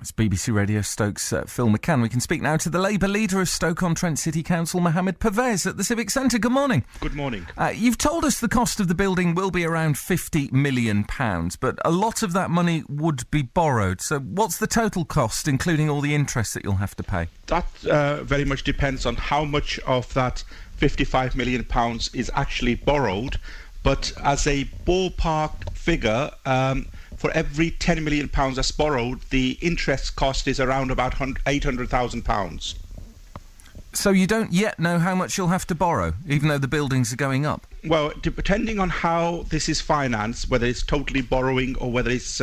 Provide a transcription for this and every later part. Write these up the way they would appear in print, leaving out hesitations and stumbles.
It's BBC Radio Stoke's Phil McCann. We can speak now to the Labour leader of Stoke-on-Trent City Council, Cllr Pervez, at the Civic Centre. Good morning. Good morning. You've told us the cost of the building will be around £50 million, but a lot of that money would be borrowed. So what's the total cost, including all the interest that you'll have to pay? That very much depends on how much of that £55 million is actually borrowed. But as a ballpark figure, for every £10 million that's borrowed, the interest cost is around about £800,000. So you don't yet know how much you'll have to borrow, even though the buildings are going up? Well, depending on how this is financed, whether it's totally borrowing or whether it's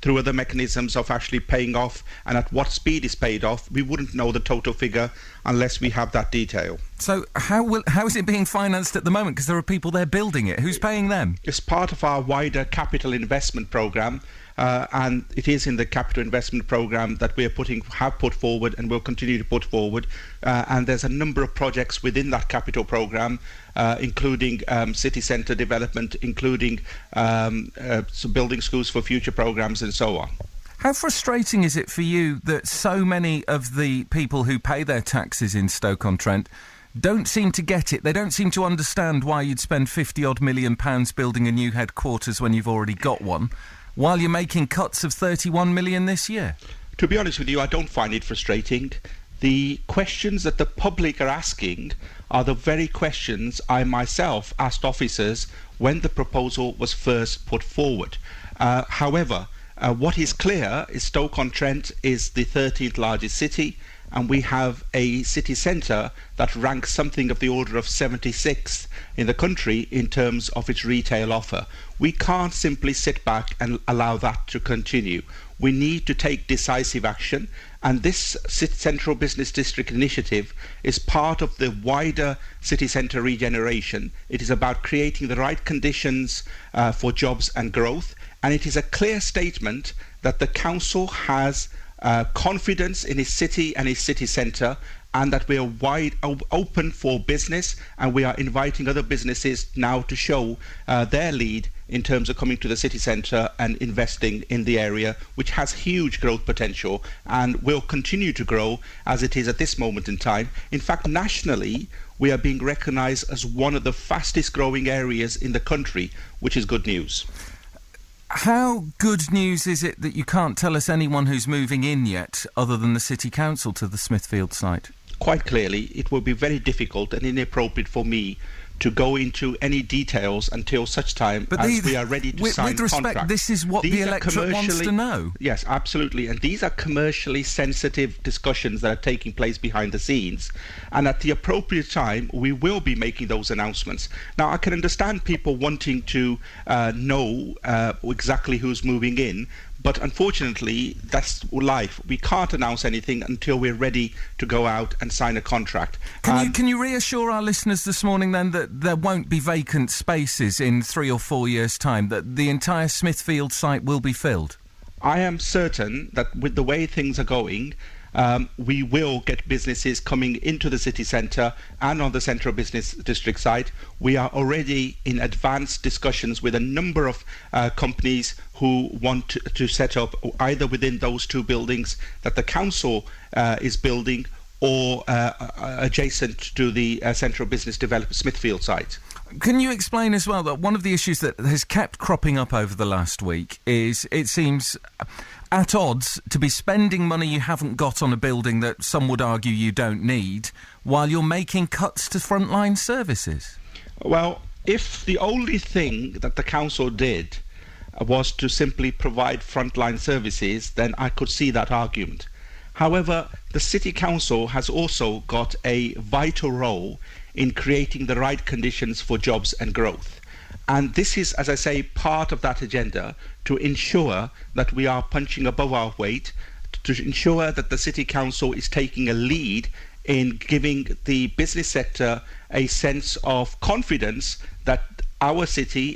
through other mechanisms of actually paying off and at what speed it's paid off, we wouldn't know the total figure unless we have that detail. So how is it being financed at the moment? Because there are people there building it. Who's paying them? It's part of our wider capital investment programme. And it is in the capital investment programme that we have put forward and will continue to put forward. And there's a number of projects within that capital programme, including city centre development, including building schools for future programmes and so on. How frustrating is it for you that so many of the people who pay their taxes in Stoke-on-Trent don't seem to get it? They don't seem to understand why you'd spend £50-odd million building a new headquarters when you've already got one, while you're making cuts of £31 million this year. To be honest with you, I don't find it frustrating. The questions that the public are asking are the very questions I myself asked officers when the proposal was first put forward. However, what is clear is Stoke-on-Trent is the 13th largest city, and we have a city centre that ranks something of the order of 76th in the country in terms of its retail offer. We can't simply sit back and allow that to continue. We need to take decisive action, and this Central Business District initiative is part of the wider city centre regeneration. It is about creating the right conditions for jobs and growth, and it is a clear statement that the council has confidence in its city and its city centre, and that we are wide open for business, and we are inviting other businesses now to show their lead in terms of coming to the city centre and investing in the area, which has huge growth potential and will continue to grow as it is at this moment in time. In fact, nationally, we are being recognised as one of the fastest growing areas in the country, which is good news. How good news is it that you can't tell us anyone who's moving in yet, other than the City Council, to the Smithfield site? Quite clearly, it will be very difficult and inappropriate for me to go into any details until such time we are ready to sign with respect, contract. This is what the electorate wants to know. Yes, absolutely. And these are commercially sensitive discussions that are taking place behind the scenes. And at the appropriate time, we will be making those announcements. Now, I can understand people wanting to know exactly who's moving in, but unfortunately, that's life. We can't announce anything until we're ready to go out and sign a contract. Can you reassure our listeners this morning then that there won't be vacant spaces in 3 or 4 years' time, that the entire Smithfield site will be filled? I am certain that with the way things are going, we will get businesses coming into the city centre and on the Central Business District site. We are already in advanced discussions with a number of companies who want to set up either within those two buildings that the council is building or adjacent to the Central Business Development Smithfield site. Can you explain as well that one of the issues that has kept cropping up over the last week is, it seems at odds to be spending money you haven't got on a building that some would argue you don't need, while you're making cuts to frontline services? Well, if the only thing that the council did was to simply provide frontline services, then I could see that argument. However, the City Council has also got a vital role in creating the right conditions for jobs and growth. And this is, as I say, part of that agenda to ensure that we are punching above our weight, to ensure that the City Council is taking a lead in giving the business sector a sense of confidence that our city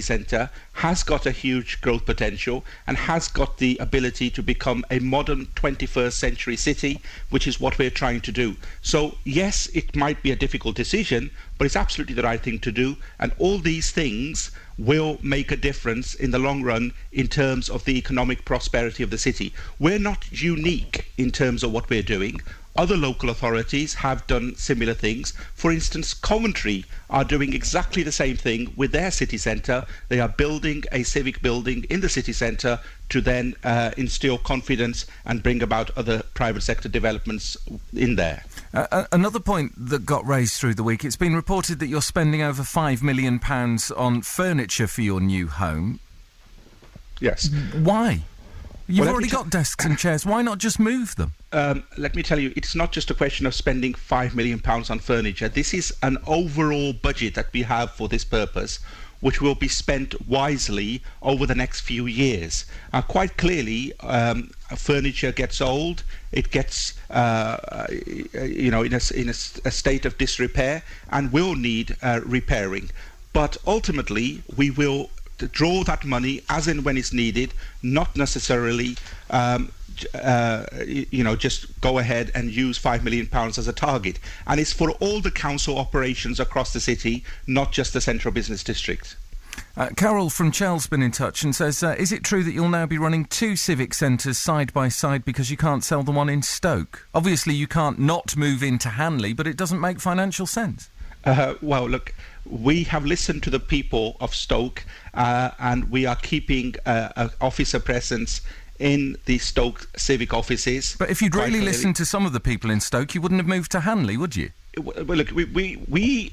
centre, has got a huge growth potential and has got the ability to become a modern 21st century city, which is what we're trying to do. So yes, it might be a difficult decision, but it's absolutely the right thing to do, and all these things will make a difference in the long run in terms of the economic prosperity of the city. We're not unique in terms of what we're doing. Other local authorities have done similar things. For instance, Coventry are doing exactly the same thing with their city centre. They are building a civic building in the city centre to then instill confidence and bring about other private sector developments in there. Another point that got raised through the week, it's been reported that you're spending over £5 million on furniture for your new home. Yes. Why? You've already got desks and chairs. Why not just move them? Let me tell you, it's not just a question of spending £5 million on furniture. This is an overall budget that we have for this purpose, which will be spent wisely over the next few years. Quite clearly, furniture gets old. It gets, in a state of disrepair and will need repairing. But ultimately, we will to draw that money as and when it's needed, not necessarily just go ahead and use £5 million as a target. And it's for all the council operations across the city, not just the central business district. Carol from Cllr's been in touch and says, is it true that you'll now be running 2 civic centres side by side because you can't sell the one in Stoke? Obviously you can't not move into Hanley, but it doesn't make financial sense. Well, look, we have listened to the people of Stoke and we are keeping an officer presence in the Stoke civic offices. But if you'd really listened to some of the people in Stoke, you wouldn't have moved to Hanley, would you? Well, look, we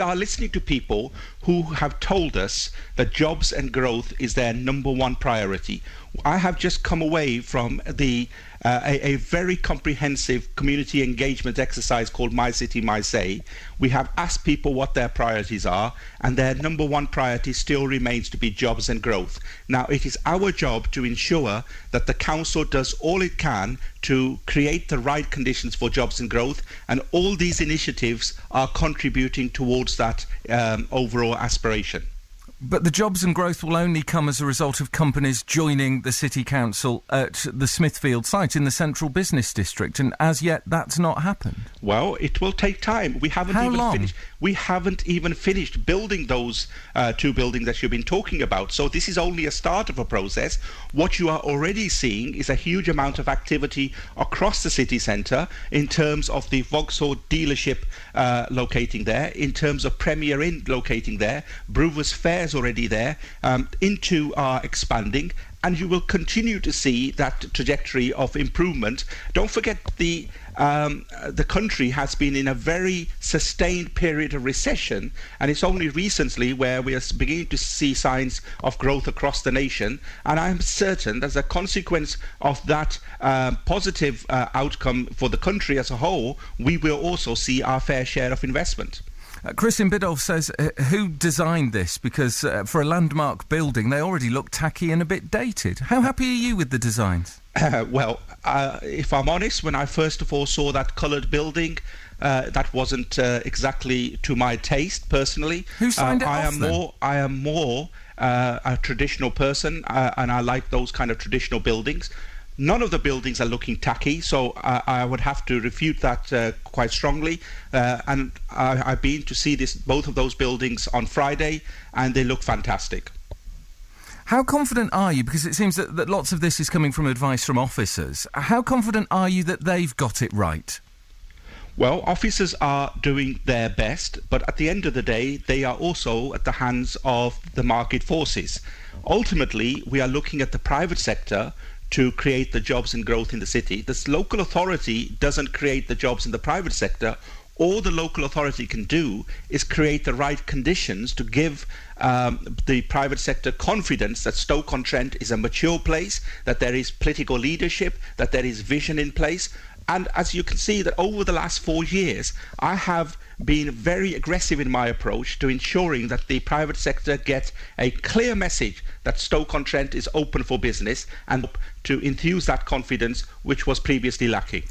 are listening to people who have told us that jobs and growth is their number one priority. I have just come away from a very comprehensive community engagement exercise called My City, My Say. We have asked people what their priorities are, and their number one priority still remains to be jobs and growth. Now, it is our job to ensure that the council does all it can to create the right conditions for jobs and growth, and all these initiatives are contributing towards that overall aspiration. But the jobs and growth will only come as a result of companies joining the City Council at the Smithfield site in the Central Business District, and as yet that's not happened. Well, it will take time. We haven't even finished building those 2 buildings that you've been talking about. So this is only a start of a process. What you are already seeing is a huge amount of activity across the city centre in terms of the Vauxhall dealership locating there, in terms of Premier Inn locating there, Brewers Fair's already there, Into are expanding, and you will continue to see that trajectory of improvement. Don't forget the country has been in a very sustained period of recession, and it's only recently where we are beginning to see signs of growth across the nation. And I'm certain that as a consequence of that positive outcome for the country as a whole, we will also see our fair share of investment. Chris in Biddulph says, who designed this? Because for a landmark building, they already look tacky and a bit dated. How happy are you with the designs? Well, if I'm honest, when I first of all saw that coloured building, that wasn't exactly to my taste, personally. Who signed it off, then? I am more a traditional person, and I like those kind of traditional buildings. None of the buildings are looking tacky, so I would have to refute that quite strongly. And I've been to see both of those buildings on Friday, and they look fantastic. How confident are you, because it seems that lots of this is coming from advice from officers, how confident are you that they've got it right? Well, officers are doing their best, but at the end of the day, they are also at the hands of the market forces. Ultimately, we are looking at the private sector to create the jobs and growth in the city. This local authority doesn't create the jobs in the private sector. All the local authority can do is create the right conditions to give the private sector confidence that Stoke-on-Trent is a mature place, that there is political leadership, that there is vision in place. And as you can see, that over the last 4 years, I have been very aggressive in my approach to ensuring that the private sector get a clear message that Stoke-on-Trent is open for business, and to infuse that confidence which was previously lacking.